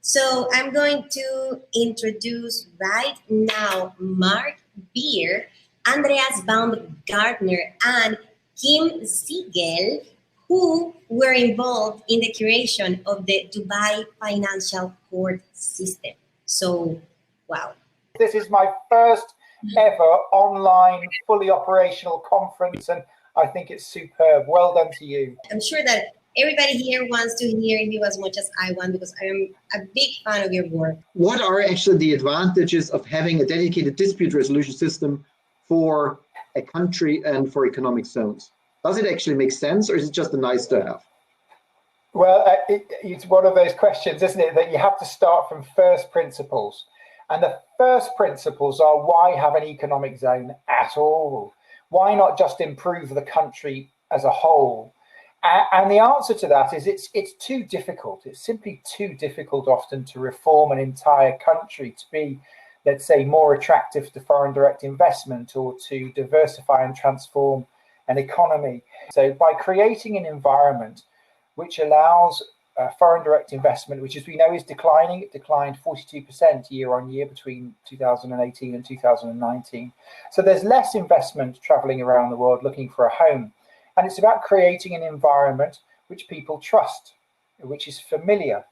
So I'm going to introduce right now Mark Beer, Andreas Baumgartner, and Kim Siegel, who were involved in the creation of the Dubai Financial Court System. So, wow. This is my first ever online, fully operational conference, and I think it's superb. Well done to you. I'm sure that everybody here wants to hear you as much as I want, because I am a big fan of your work. What are actually the advantages of having a dedicated dispute resolution system for a country and for economic zones? Does it actually make sense, or is it just a nice to have? Well, it's one of those questions, isn't it, that you have to start from first principles. And the first principles are, why have an economic zone at all? Why not just improve the country as a whole? And the answer to that is it's too difficult. It's simply too difficult often to reform an entire country to be, let's say, more attractive to foreign direct investment, or to diversify and transform an economy. So by creating an environment which allows foreign direct investment, which, as we know, is declining. It declined 42% year on year between 2018 and 2019. So there's less investment traveling around the world looking for a home. And it's about creating an environment which people trust, which is familiar,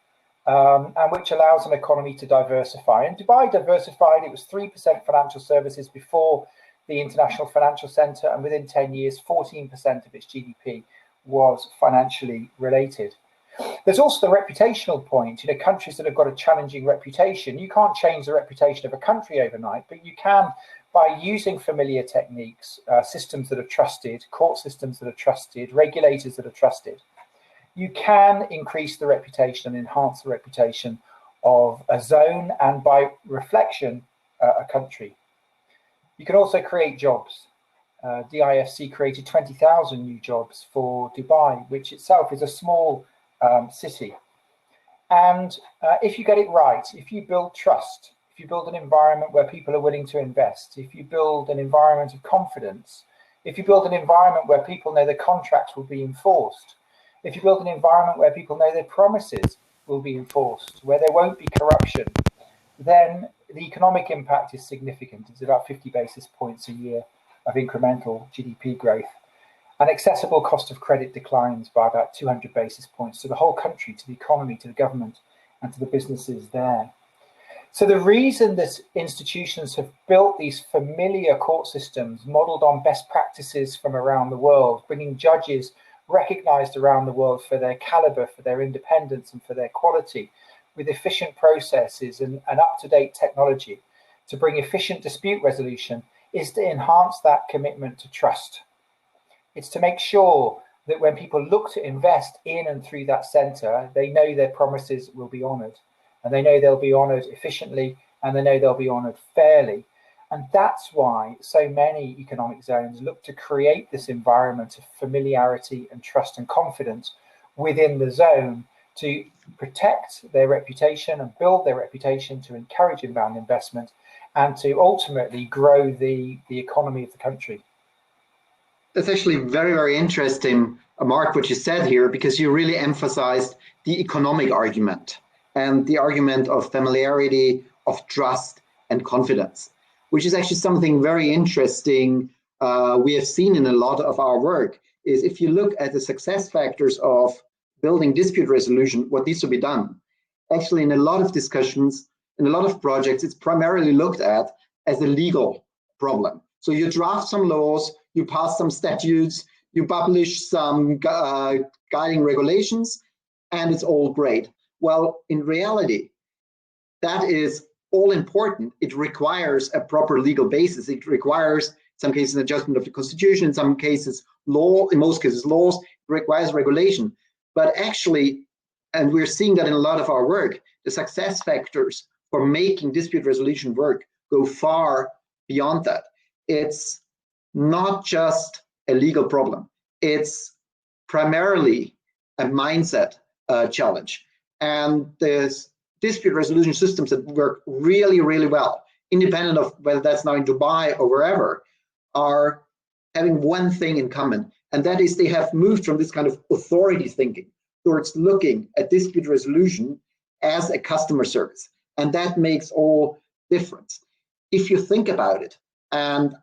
and which allows an economy to diversify. And Dubai diversified. It was 3% financial services before the International Financial Centre, and within 10 years, 14% of its GDP was financially related. There's also the reputational point. You know, countries that have got a challenging reputation, you can't change the reputation of a country overnight, but you can, by using familiar techniques, systems that are trusted, court systems that are trusted, regulators that are trusted, you can increase the reputation and enhance the reputation of a zone, and by reflection, a country. You can also create jobs. DIFC created 20,000 new jobs for Dubai, which itself is a small city. And if you get it right, if you build trust, if you build an environment where people are willing to invest, if you build an environment of confidence, if you build an environment where people know their contracts will be enforced, if you build an environment where people know their promises will be enforced, where there won't be corruption, then the economic impact is significant. It's about 50 basis points a year of incremental GDP growth. And accessible cost of credit declines by about 200 basis points to the whole country, to the economy, to the government, and to the businesses there. So the reason that institutions have built these familiar court systems modeled on best practices from around the world, bringing judges recognized around the world for their caliber, for their independence, and for their quality, with efficient processes and up-to-date technology to bring efficient dispute resolution, is to enhance that commitment to trust. It's to make sure that when people look to invest in and through that centre, they know their promises will be honoured, and they know they'll be honoured efficiently, and they know they'll be honoured fairly. And that's why so many economic zones look to create this environment of familiarity and trust and confidence within the zone to protect their reputation and build their reputation, to encourage inbound investment, and to ultimately grow the economy of the country. That's actually very, very interesting, Mark, what you said here, because you really emphasized the economic argument and the argument of familiarity, of trust and confidence, which is actually something very interesting we have seen in a lot of our work. Is if you look at the success factors of building dispute resolution, what needs to be done. Actually, in a lot of discussions, in a lot of projects, it's primarily looked at as a legal problem. So you draft some laws, you pass some statutes, you publish some guiding regulations, and it's all great. Well, in reality, that is all important. It requires a proper legal basis. It requires, in some cases, an adjustment of the constitution, in some cases, law, in most cases, laws. It requires regulation. But actually, and we're seeing that in a lot of our work, the success factors for making dispute resolution work go far beyond that. It's not just a legal problem. It's primarily a mindset challenge. And there's dispute resolution systems that work really, really well, independent of whether that's now in Dubai or wherever, are having one thing in common. And that is they have moved from this kind of authority thinking towards looking at dispute resolution as a customer service. And that makes all difference. If you think about it, and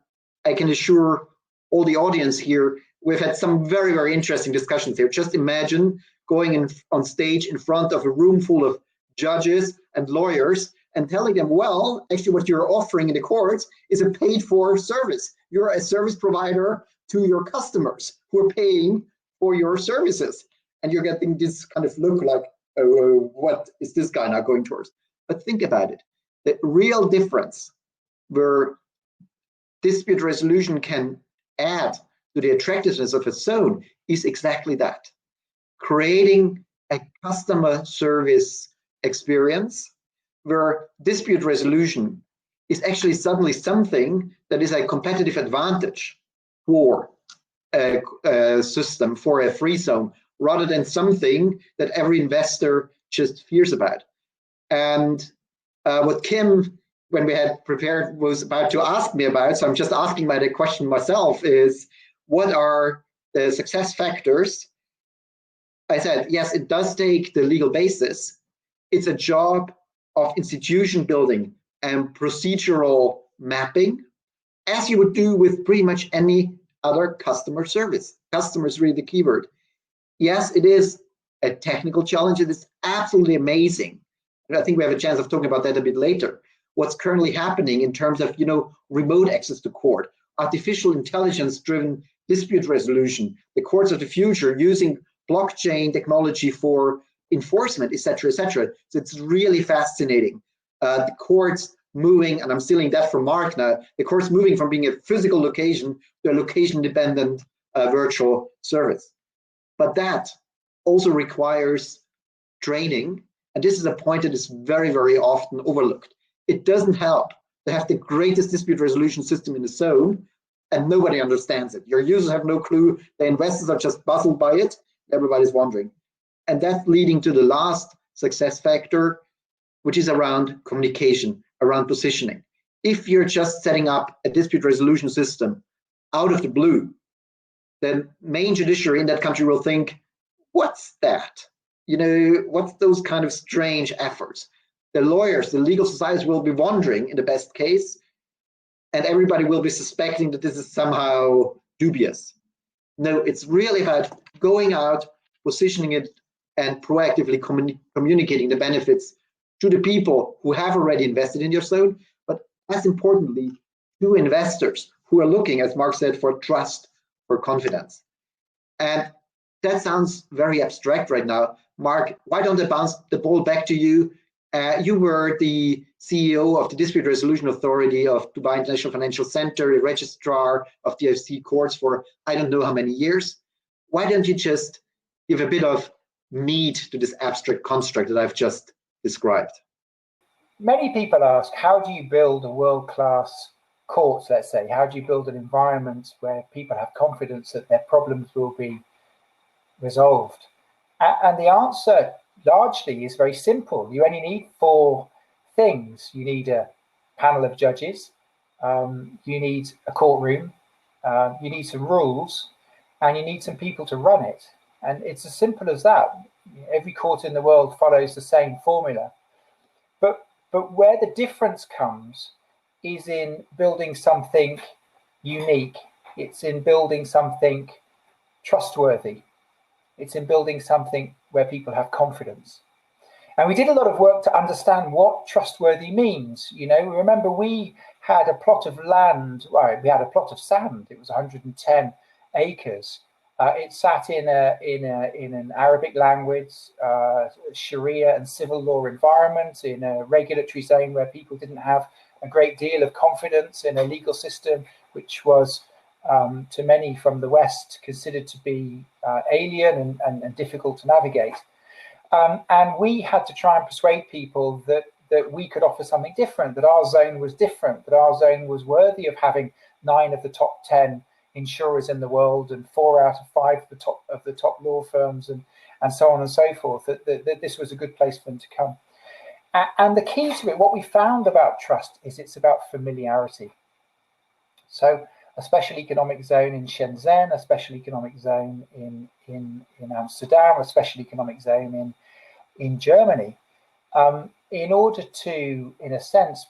I can assure all the audience here, we've had some very, very interesting discussions here. Just imagine going on stage in front of a room full of judges and lawyers and telling them, well, actually what you're offering in the courts is a paid for service. You're a service provider to your customers who are paying for your services. And you're getting this kind of look like, oh, what is this guy now going towards? But think about it. The real difference where dispute resolution can add to the attractiveness of a zone is exactly that. Creating a customer service experience where dispute resolution is actually suddenly something that is a competitive advantage for a system, for a free zone, rather than something that every investor just fears about. And what Kim, when we had prepared, was about to ask me about, so I'm just asking my question myself, is what are the success factors? I said, yes, it does take the legal basis. It's a job of institution building and procedural mapping, as you would do with pretty much any other customer service. Customer is really the keyword. Yes, it is a technical challenge. It is absolutely amazing. And I think we have a chance of talking about that a bit later. What's currently happening in terms of, remote access to court, artificial intelligence-driven dispute resolution, the courts of the future using blockchain technology for enforcement, et cetera, et cetera. So it's really fascinating. The courts moving, and I'm stealing that from Mark now, the courts moving from being a physical location to a location-dependent virtual service. But that also requires training, and this is a point that is very, very often overlooked. It doesn't help to have the greatest dispute resolution system in the zone, and nobody understands it. Your users have no clue, the investors are just puzzled by it, everybody's wondering. And that's leading to the last success factor, which is around communication, around positioning. If you're just setting up a dispute resolution system out of the blue, then main judiciary in that country will think, what's that? What's those kind of strange efforts? The lawyers, the legal societies will be wondering in the best case, and everybody will be suspecting that this is somehow dubious. No, it's really about going out, positioning it, and proactively communicating the benefits to the people who have already invested in your zone, but as importantly, to investors who are looking, as Mark said, for trust, for confidence. And that sounds very abstract right now. Mark, why don't I bounce the ball back to you? You were the CEO of the Dispute Resolution Authority of Dubai International Financial Center, the registrar of DFC courts for I don't know how many years. Why don't you just give a bit of meat to this abstract construct that I've just described? Many people ask, how do you build a world-class court, let's say? How do you build an environment where people have confidence that their problems will be resolved? And the answer largely is very simple. You only need 4 things. You need a panel of judges, you need a courtroom, you need some rules, and you need some people to run it. And it's as simple as that. Every court in the world follows the same formula. But where the difference comes is in building something unique. It's in building something trustworthy. It's in building something where people have confidence. And we did a lot of work to understand what trustworthy means. Remember, we had a plot of land, right? We had a plot of sand. It was 110 acres. It sat in an Arabic language, Sharia and civil law environment, in a regulatory zone where people didn't have a great deal of confidence in a legal system, which was, to many from the West, considered to be alien and difficult to navigate. And we had to try and persuade people that we could offer something different, that our zone was different, that our zone was worthy of having 9 of the top 10 insurers in the world and 4 out of 5 of the top law firms and so on and so forth, that this was a good place for them to come. And the key to it, what we found about trust, is it's about familiarity. So a special economic zone in Shenzhen, a special economic zone in Amsterdam, a special economic zone in Germany. in order to, in a sense,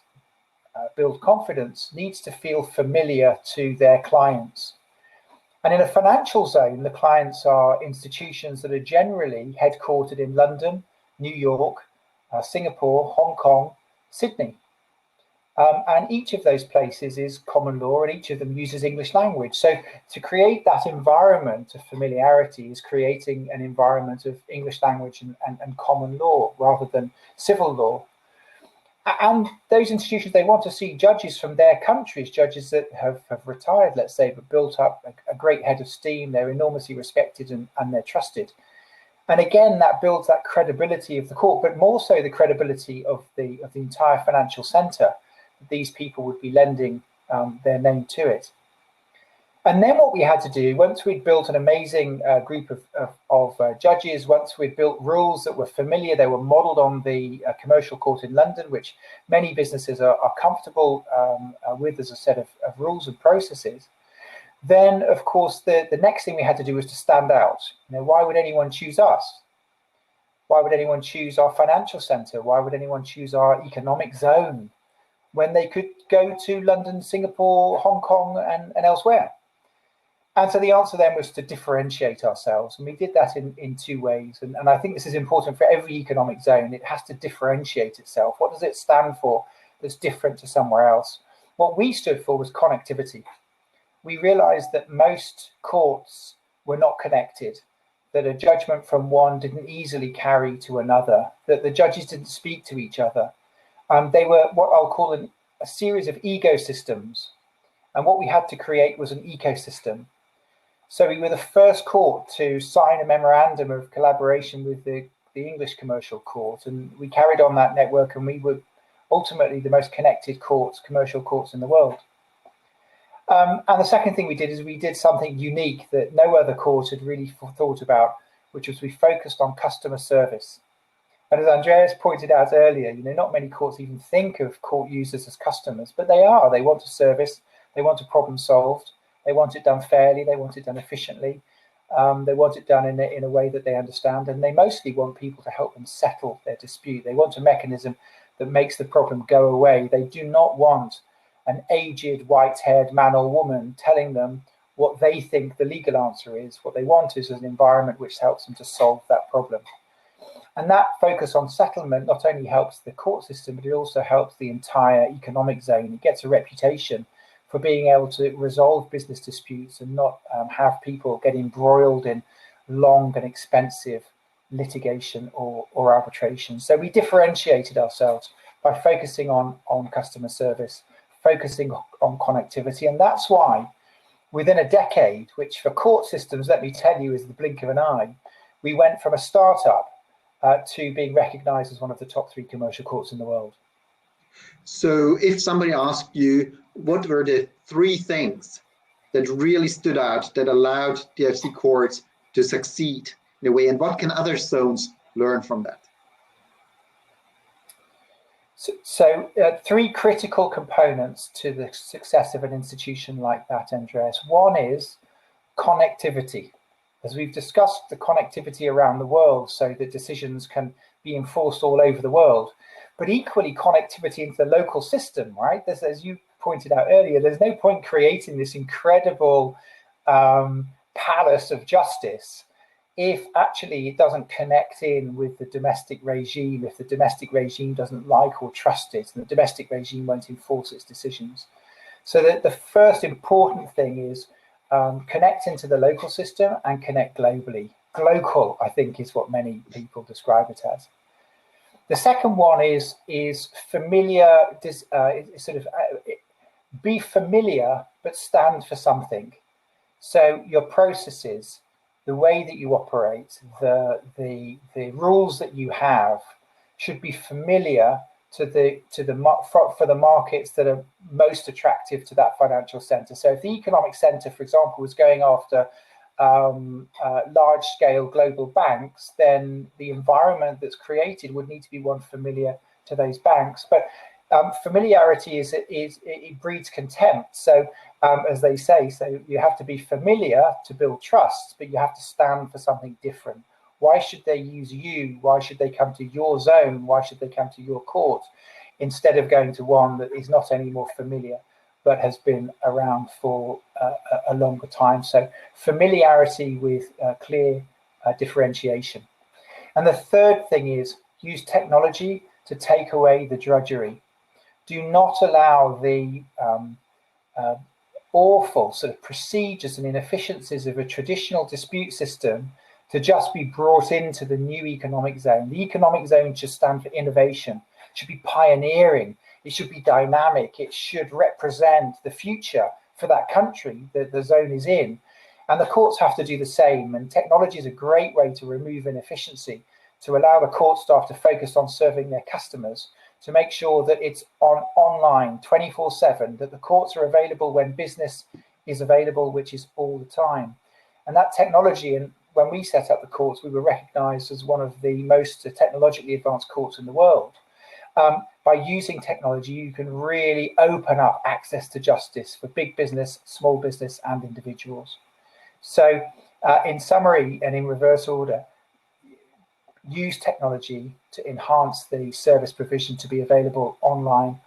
build confidence, needs to feel familiar to their clients. And in a financial zone, the clients are institutions that are generally headquartered in London, New York, Singapore, Hong Kong, Sydney. And each of those places is common law, and each of them uses English language. So to create that environment of familiarity is creating an environment of English language and common law rather than civil law. And those institutions, they want to see judges from their countries, judges that have retired, let's say, but built up a great head of steam. They're enormously respected and they're trusted. And again, that builds that credibility of the court, but more so the credibility of the entire financial centre. These people would be lending their name to it. And then what we had to do, once we'd built an amazing group of judges, once we'd built rules that were familiar, they were modelled on the commercial court in London, which many businesses are comfortable with as a set of rules and processes. Then, of course, the next thing we had to do was to stand out. You know, why would anyone choose us? Why would anyone choose our financial centre? Why would anyone choose our economic zone when they could go to London, Singapore, Hong Kong, and elsewhere? And so the answer then was to differentiate ourselves. And we did that in two ways. And I think this is important for every economic zone. It has to differentiate itself. What does it stand for that's different to somewhere else? What we stood for was connectivity. We realized that most courts were not connected, that a judgment from one didn't easily carry to another, that the judges didn't speak to each other. They were what I'll call a series of ecosystems. And what we had to create was an ecosystem. So we were the first court to sign a memorandum of collaboration with the English Commercial Court, and we carried on that network, and we were ultimately the most connected commercial courts in the world. And the second thing we did is we did something unique that no other court had really thought about, which was we focused on customer service. And as Andreas pointed out earlier, you know, not many courts even think of court users as customers, but they are. They want a service, they want a problem solved, they want it done fairly, they want it done efficiently, they want it done in a way that they understand, and they mostly want people to help them settle their dispute. They want a mechanism that makes the problem go away. They do not want an aged, white-haired man or woman telling them what they think the legal answer is. What they want is an environment which helps them to solve that problem. And that focus on settlement not only helps the court system, but it also helps the entire economic zone. It gets a reputation for being able to resolve business disputes and not have people get embroiled in long and expensive litigation or arbitration. So we differentiated ourselves by focusing on customer service, focusing on connectivity. And that's why within a decade, which for court systems, let me tell you, is the blink of an eye, we went from a startup to being recognized as one of the top 3 commercial courts in the world. So if somebody asked you, what were the 3 things that really stood out that allowed the FC courts to succeed in a way, and what can other zones learn from that? So 3 critical components to the success of an institution like that, Andreas. One is connectivity. As we've discussed, the connectivity around the world so that decisions can be enforced all over the world, but equally connectivity into the local system, right? As you pointed out earlier, there's no point creating this incredible palace of justice if actually it doesn't connect in with the domestic regime, if the domestic regime doesn't like or trust it, and the domestic regime won't enforce its decisions. So that the first important thing is connect into the local system and connect globally. Global, I think, is what many people describe it as. The second one is familiar, be familiar, but stand for something. So your processes, the way that you operate, the rules that you have should be familiar for the markets that are most attractive to that financial center. So if the economic center, for example, was going after large-scale global banks, then the environment that's created would need to be one familiar to those banks. But familiarity it breeds contempt. So as they say, so you have to be familiar to build trust, but you have to stand for something different Why should they use you? Why should they come to your zone? Why should they come to your court instead of going to one that is not any more familiar but has been around for a longer time? So familiarity with clear differentiation. And the third thing is use technology to take away the drudgery. Do not allow the awful sort of procedures and inefficiencies of a traditional dispute system to just be brought into the new economic zone. The economic zone should stand for innovation, it should be pioneering, it should be dynamic, it should represent the future for that country that the zone is in. And the courts have to do the same. And technology is a great way to remove inefficiency, to allow the court staff to focus on serving their customers, to make sure that it's online 24/7, that the courts are available when business is available, which is all the time. And that technology, and when we set up the courts, we were recognized as one of the most technologically advanced courts in the world. By using technology, you can really open up access to justice for big business, small business, and individuals. So in summary and in reverse order, use technology to enhance the service provision to be available online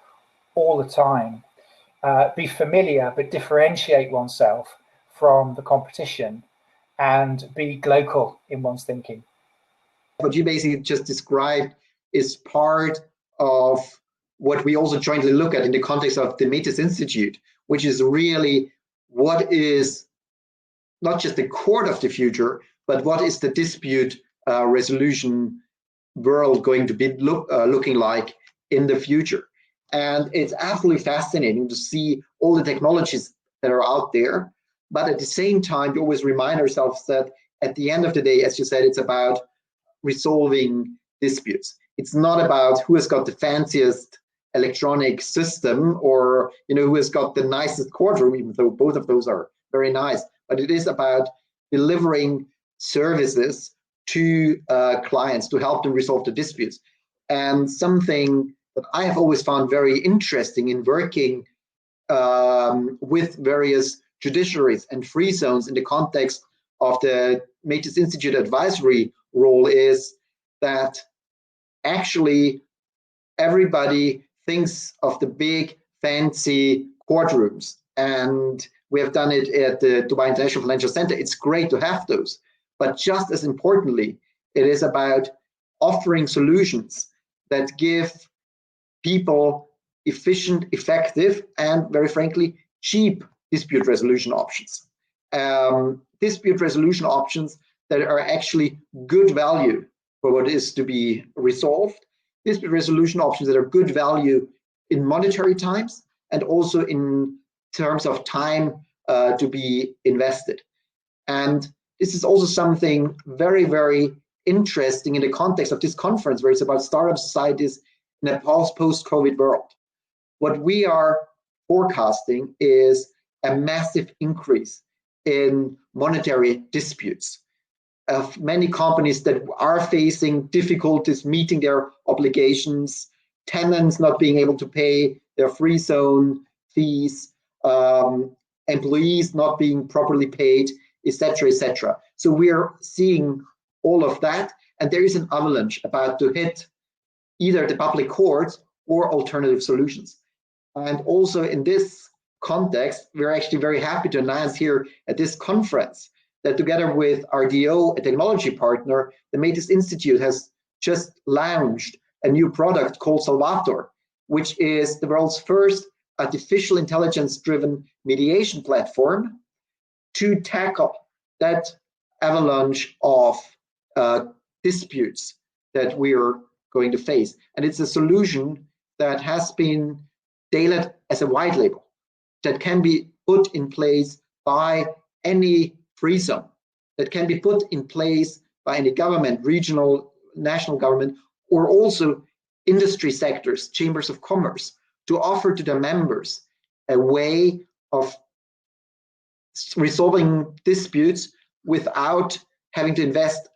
all the time. Be familiar, but differentiate oneself from the competition and be global in one's thinking. What you basically just described is part of what we also jointly look at in the context of the Metis Institute, which is really what is not just the court of the future, but what is the dispute resolution world going to be looking like in the future. And it's absolutely fascinating to see all the technologies that are out there. But at the same time, we always remind ourselves that at the end of the day, as you said, it's about resolving disputes. It's not about who has got the fanciest electronic system or who has got the nicest courtroom, even though both of those are very nice. But it is about delivering services to clients to help them resolve the disputes. And something that I have always found very interesting in working with various judiciaries and free zones in the context of the Metis Institute advisory role is that actually everybody thinks of the big fancy courtrooms, and we have done it at the Dubai International Financial Center. It's great to have those, but just as importantly, it is about offering solutions that give people efficient, effective, and very frankly, cheap dispute resolution options. Dispute resolution options that are actually good value for what is to be resolved. Dispute resolution options that are good value in monetary times and also in terms of time to be invested. And this is also something very, very interesting in the context of this conference, where it's about startup societies in a post-COVID world. What we are forecasting is a massive increase in monetary disputes of many companies that are facing difficulties meeting their obligations, tenants not being able to pay their free zone fees, employees not being properly paid, etc., etc. So we are seeing all of that, and there is an avalanche about to hit either the public courts or alternative solutions. And also in this context, we're actually very happy to announce here at this conference that together with RDO, a technology partner, the Metis Institute has just launched a new product called Salvator, which is the world's first artificial intelligence-driven mediation platform to tackle that avalanche of disputes that we're going to face. And it's a solution that has been tailored as a white label that can be put in place by any free zone, that can be put in place by any government, regional, national government, or also industry sectors, chambers of commerce, to offer to their members a way of resolving disputes without having to invest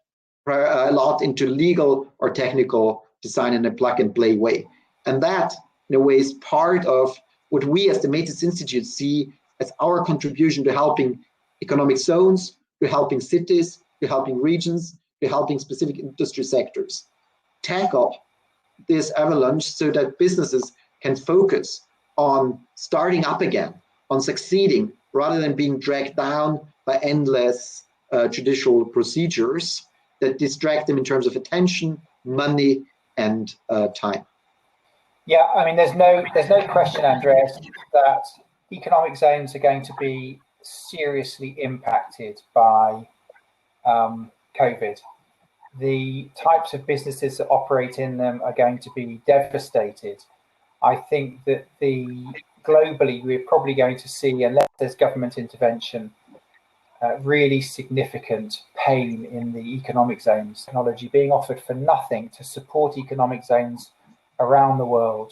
a lot into legal or technical design in a plug-and-play way. And that, in a way, is part of what we as the Metis Institute see as our contribution to helping economic zones, to helping cities, to helping regions, to to helping specific industry sectors tackle this avalanche so that businesses can focus on starting up again, on succeeding, rather than being dragged down by endless judicial procedures that distract them in terms of attention, money, and time. Yeah, I mean, there's no question, Andreas, that economic zones are going to be seriously impacted by COVID. The types of businesses that operate in them are going to be devastated. I think that globally, we're probably going to see, unless there's government intervention, really significant pain in the economic zones. Technology being offered for nothing to support economic zones around the world.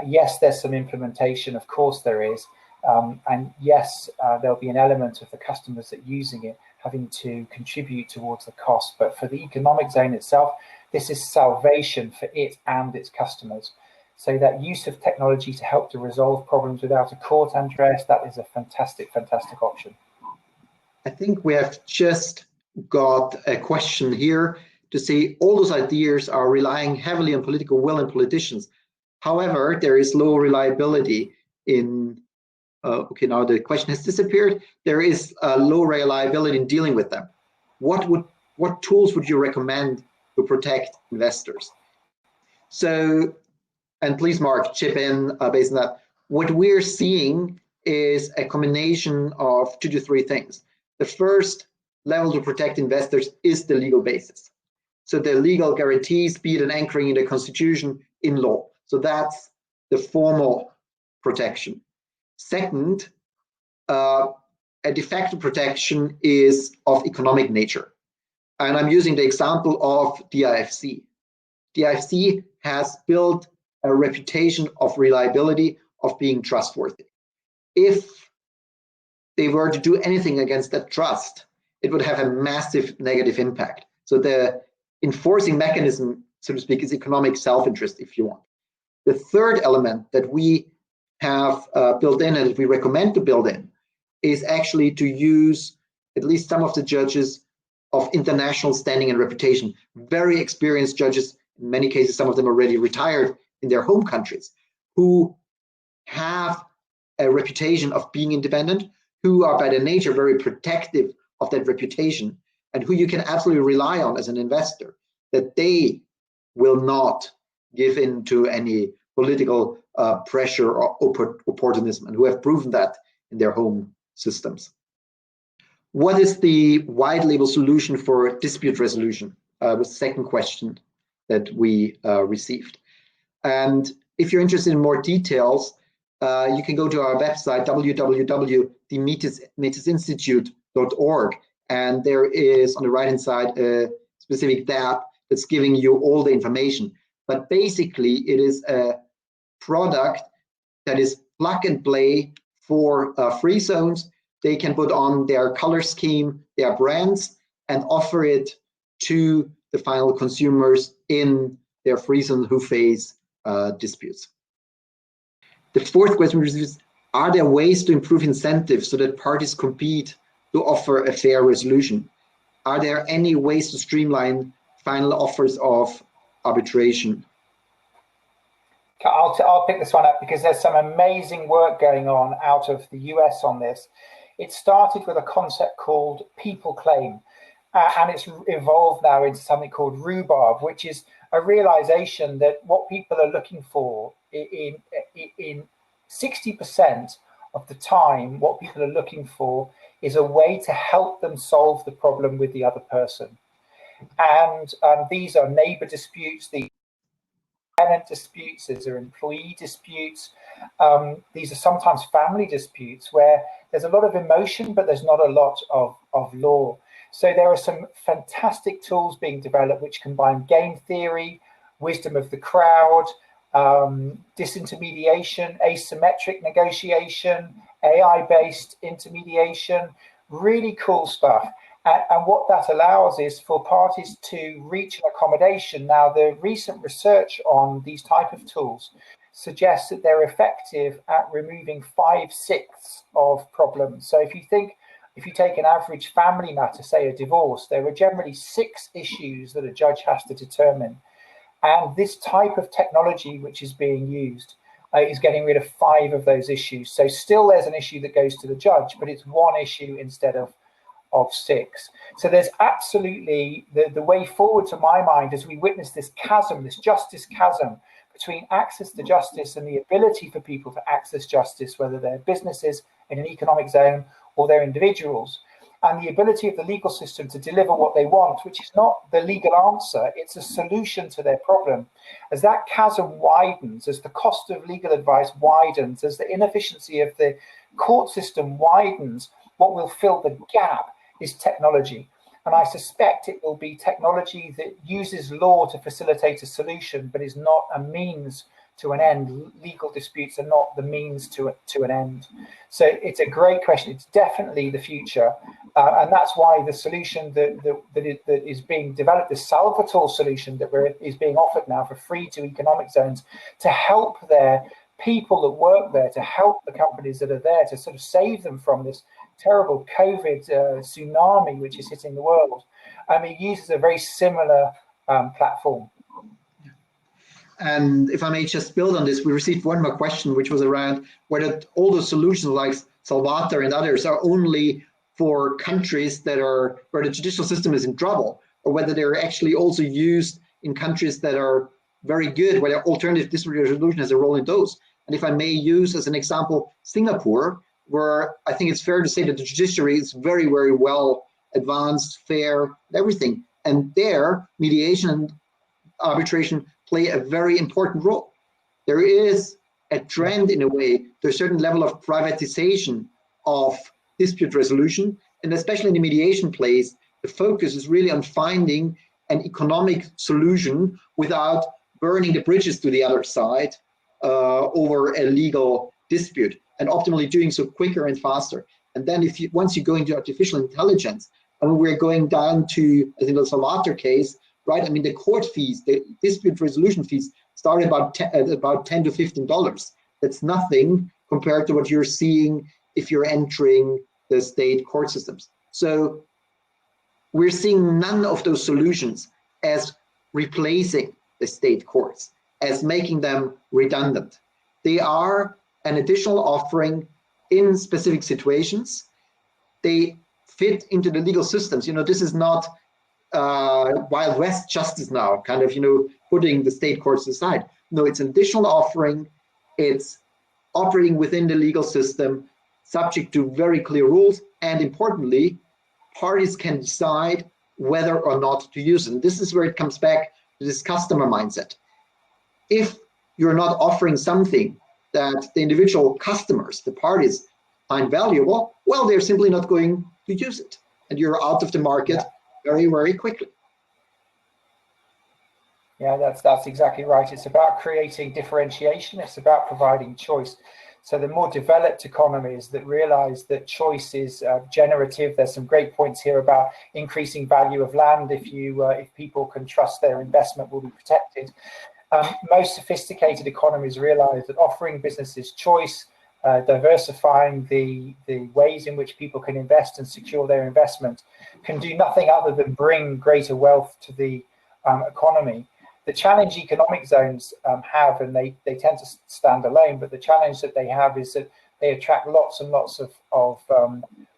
Yes, there's some implementation, of course there is, and yes, there'll be an element of the customers that are using it having to contribute towards the cost, but for the economic zone itself, this is salvation for it and its customers. So that use of technology to help to resolve problems without a court, Andreas, that is a fantastic, fantastic option. I think we have just got a question here to say all those ideas are relying heavily on political will and politicians. However, there is low reliability in, okay, now the question has disappeared. There is low reliability in dealing with them. What tools would you recommend to protect investors? So, and please, Mark, chip in based on that. What we're seeing is a combination of 2 to 3 things. The first level to protect investors is the legal basis. So the legal guarantees, be it an anchoring in the Constitution, in law. So that's the formal protection. Second, a de facto protection is of economic nature. And I'm using the example of the IFC. The IFC has built a reputation of reliability, of being trustworthy. If they were to do anything against that trust, it would have a massive negative impact. So the enforcing mechanism, so to speak, is economic self-interest, if you want. The third element that we have built in and that we recommend to build in is actually to use at least some of the judges of international standing and reputation, very experienced judges, in many cases, some of them already retired in their home countries, who have a reputation of being independent, who are by their nature very protective of that reputation, and who you can absolutely rely on as an investor, that they will not give in to any political pressure or opportunism, and who have proven that in their home systems. What is the white label solution for dispute resolution? Was the second question that we received. And if you're interested in more details, you can go to our website, www.metisinstitute.org, and there is on the right-hand side a specific tab that's giving you all the information. But basically, it is a product that is plug and play for free zones. They can put on their color scheme, their brands, and offer it to the final consumers in their free zone who face disputes. The fourth question is, are there ways to improve incentives so that parties compete to offer a fair resolution? Are there any ways to streamline final offers of arbitration? I'll pick this one up because there's some amazing work going on out of the US on this. It started with a concept called people claim, and it's evolved now into something called Rhubarb, which is a realization that what people are looking for in 60% of the time, what people are looking for is a way to help them solve the problem with the other person. And these are neighbor disputes, these are tenant disputes, these are employee disputes. These are sometimes family disputes where there's a lot of emotion, but there's not a lot of law. So there are some fantastic tools being developed which combine game theory, wisdom of the crowd, disintermediation, asymmetric negotiation, AI-based intermediation, really cool stuff. And what that allows is for parties to reach an accommodation. Now, the recent research on these type of tools suggests that they're effective at removing 5/6 of problems. So if you think if you take an average family matter, say a divorce, there are generally 6 issues that a judge has to determine. And this type of technology which is being used is getting rid of 5 of those issues. So still there's an issue that goes to the judge, but it's 1 issue instead of 6. So there's absolutely the way forward, to my mind, as we witness this chasm, this justice chasm between access to justice and the ability for people to access justice, whether they're businesses in an economic zone or they're individuals, and the ability of the legal system to deliver what they want, which is not the legal answer, it's a solution to their problem. As that chasm widens, as the cost of legal advice widens, as the inefficiency of the court system widens, what will fill the gap is technology. And I suspect it will be technology that uses law to facilitate a solution, but is not a means to an end. Legal disputes are not the means to an end. So it's a great question. It's definitely the future. And that's why the solution that is being developed, the Salvatore solution that is being offered now for free to economic zones, to help their people that work there, to help the companies that are there, to sort of save them from this terrible COVID tsunami which is hitting the world. It uses a very similar platform. And if I may just build on this, we received one more question, which was around whether all the solutions like Salvatore and others are only for countries that are where the judicial system is in trouble, or whether they're actually also used in countries that are very good, where alternative dispute resolution has a role in those. And if I may use as an example, Singapore, where I think it's fair to say that the judiciary is very, very well advanced, fair, everything. And there, mediation and arbitration play a very important role. There is a trend, in a way, to a certain level of privatization of dispute resolution, and especially in the mediation place, the focus is really on finding an economic solution without burning the bridges to the other side over a legal dispute, and optimally doing so quicker and faster. And then once you go into artificial intelligence, and we're going down to, as in the Salvatore case, right? I mean, the court fees, the dispute resolution fees start at about $10 to $15. That's nothing compared to what you're seeing if you're entering the state court systems. So we're seeing none of those solutions as replacing the state courts, as making them redundant. They are an additional offering in specific situations. They fit into the legal systems. This is not Wild West justice now, kind of, putting the state courts aside. No, it's an additional offering. It's operating within the legal system, subject to very clear rules. And importantly, parties can decide whether or not to use it. And this is where it comes back to this customer mindset. If you're not offering something that the individual customers, the parties, find valuable, well, they're simply not going to use it. And you're out of the market very, very quickly. Yeah, that's exactly right. It's about creating differentiation. It's about providing choice. So the more developed economies that realize that choice is generative. There's some great points here about increasing value of land. If people can trust their investment will be protected. Most sophisticated economies realize that offering businesses choice, diversifying the ways in which people can invest and secure their investment, can do nothing other than bring greater wealth to the economy. The challenge economic zones have, and they tend to stand alone, but the challenge that they have is that they attract lots and lots of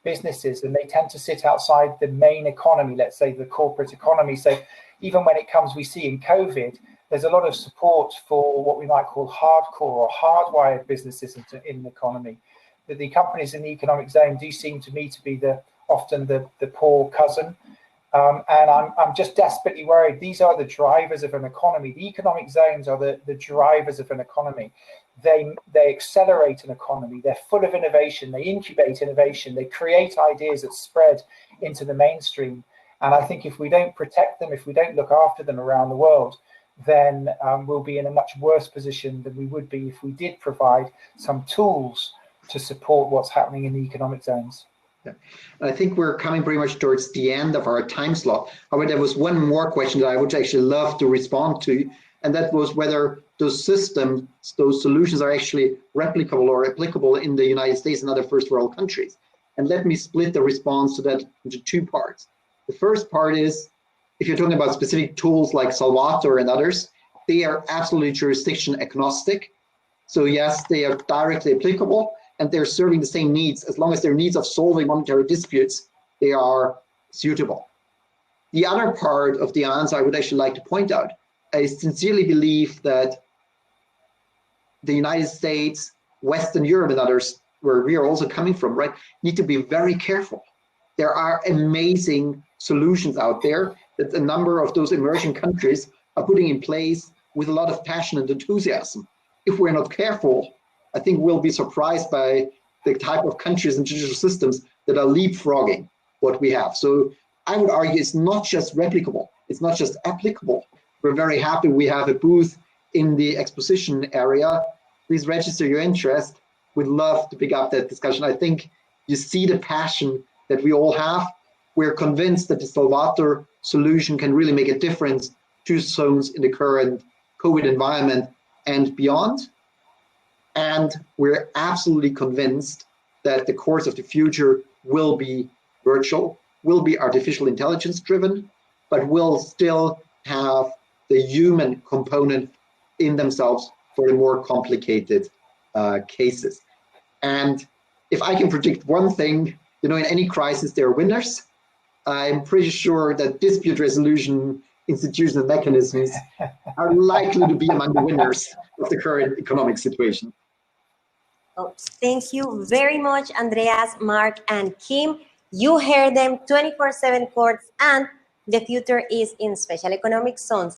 businesses, and they tend to sit outside the main economy, let's say the corporate economy. So even when it comes, we see in COVID, there's a lot of support for what we might call hardcore or hardwired businesses in the economy. The companies in the economic zone do seem to me to be often the poor cousin. And I'm just desperately worried. These are the drivers of an economy. The economic zones are the drivers of an economy. They accelerate an economy. They're full of innovation. They incubate innovation. They create ideas that spread into the mainstream. And I think if we don't protect them, if we don't look after them around the world, then we'll be in a much worse position than we would be if we did provide some tools to support what's happening in the economic zones. Yeah. I think we're coming pretty much towards the end of our time slot. However, there was one more question that I would actually love to respond to, and that was whether those systems, those solutions are actually replicable or applicable in the United States and other first world countries. And let me split the response to that into two parts. The first part is, if you're talking about specific tools like Salvator and others, they are absolutely jurisdiction agnostic. So yes, they are directly applicable and they're serving the same needs. As long as their needs of solving monetary disputes, they are suitable. The other part of the answer I would actually like to point out, I sincerely believe that the United States, Western Europe and others, where we are also coming from, right, need to be very careful. There are amazing solutions out there that a number of those emerging countries are putting in place with a lot of passion and enthusiasm. If we're not careful, I think we'll be surprised by the type of countries and digital systems that are leapfrogging what we have. So I would argue it's not just replicable, it's not just applicable. We're very happy we have a booth in the exposition area. Please register your interest. We'd love to pick up that discussion. I think you see the passion that we all have. We're convinced that the Salvator solution can really make a difference to zones in the current COVID environment and beyond. And we're absolutely convinced that the course of the future will be virtual, will be artificial intelligence driven, but will still have the human component in themselves for the more complicated cases. And if I can predict one thing, in any crisis, there are winners. I'm pretty sure that dispute resolution institutions and mechanisms are likely to be among the winners of the current economic situation. Oh, thank you very much, Andreas, Mark, and Kim. You heard them 24/7 courts, and the future is in special economic zones.